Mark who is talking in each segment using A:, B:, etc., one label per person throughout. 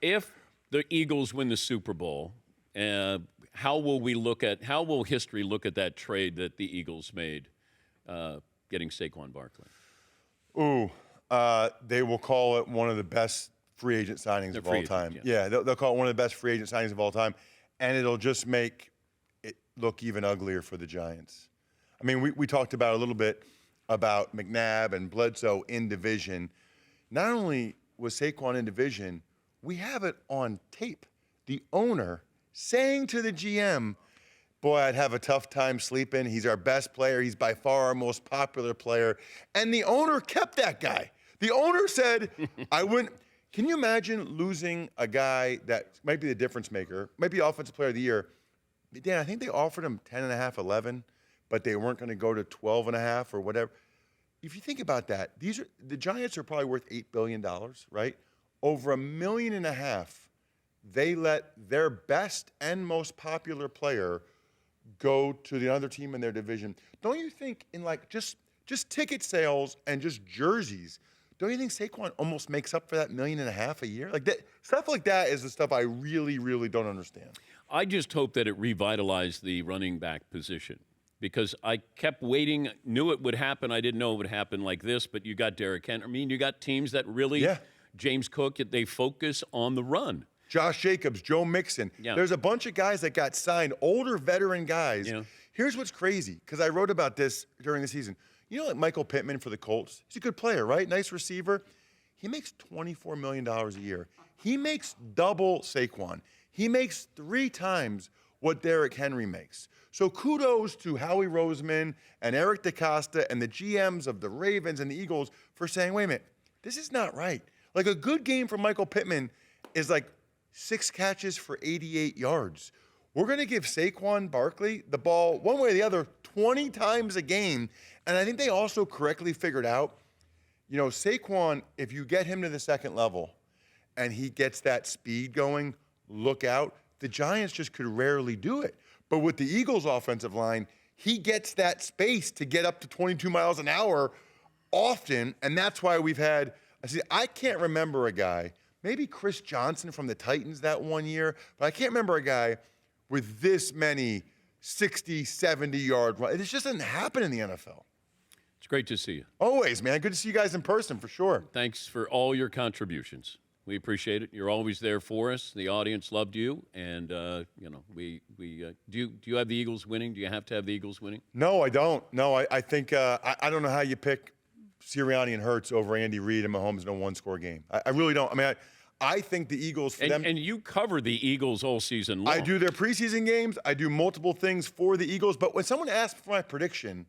A: If the Eagles win the Super Bowl, how will history look at that trade that the Eagles made, getting Saquon Barkley?
B: They will call it one of the best free agent signings of all time. Yeah, they'll call it one of the best free agent signings of all time, and it'll just make it look even uglier for the Giants. I mean, we talked about a little bit about McNabb and Bledsoe in division. Not only was Saquon in division, we have it on tape. The owner saying to the GM, boy, I'd have a tough time sleeping. He's our best player. He's by far our most popular player. And the owner kept that guy. The owner said, I wouldn't. Can you imagine losing a guy that might be the difference maker, might be offensive player of the year? Dan, I think they offered him 10.5, 11, but they weren't going to go to 12.5 or whatever. If you think about that, the Giants are probably worth $8 billion, right? Over $1.5 million, they let their best and most popular player go to the other team in their division. Don't you think in like just ticket sales and just jerseys, don't you think Saquon almost makes up for that $1.5 million a year? Like that, stuff like that is the stuff I really, really don't understand.
A: I just hope that it revitalized the running back position, because I kept waiting, knew it would happen. I didn't know it would happen like this, but you got Derrick Henry. I mean, you got teams that really, James Cook, they focus on the run.
B: Josh Jacobs, Joe Mixon.
A: Yeah.
B: There's a bunch of guys that got signed, older veteran guys.
A: Yeah.
B: Here's what's crazy, because I wrote about this during the season. You know, like Michael Pittman for the Colts, he's a good player, right? Nice receiver. He makes $24 million a year. He makes double Saquon. He makes 3 times what Derrick Henry makes. So kudos to Howie Roseman and Eric DeCosta and the GMs of the Ravens and the Eagles for saying, wait a minute, this is not right. Like a good game for Michael Pittman is like 6 catches for 88 yards. We're going to give Saquon Barkley the ball one way or the other 20 times a game. And I think they also correctly figured out, you know, Saquon, if you get him to the second level and he gets that speed going, look out. The Giants just could rarely do it. But with the Eagles' offensive line, he gets that space to get up to 22 miles an hour often. And that's why we've had, I can't remember a guy, maybe Chris Johnson from the Titans that one year, but I can't remember a guy with this many 60, 70-yard runs. It just doesn't happen in the NFL.
A: It's great to see you.
B: Always, man. Good to see you guys in person, for sure.
A: Thanks for all your contributions. We appreciate it. You're always there for us. The audience loved you, and you know, do you have the Eagles winning? Do you have to have the Eagles winning?
B: No, I don't. No, I think I don't know how you pick Sirianni and Hurts over Andy Reid and Mahomes in a one-score game. I really don't. I mean, I think the Eagles for them.
A: And you cover the Eagles all season long.
B: I do their preseason games. I do multiple things for the Eagles. But when someone asks for my prediction,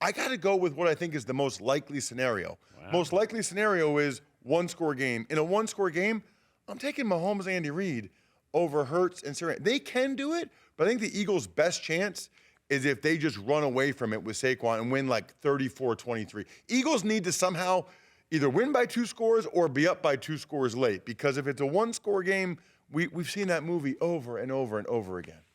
B: I got to go with what I think is the most likely scenario. Wow. Most likely scenario is one-score game. In a one-score game, I'm taking Mahomes and Andy Reid over Hurts and Sirianni. They can do it, but I think the Eagles' best chance is if they just run away from it with Saquon and win like 34-23. Eagles need to somehow either win by 2 scores or be up by 2 scores late, because if it's a one-score game, we've seen that movie over and over and over again.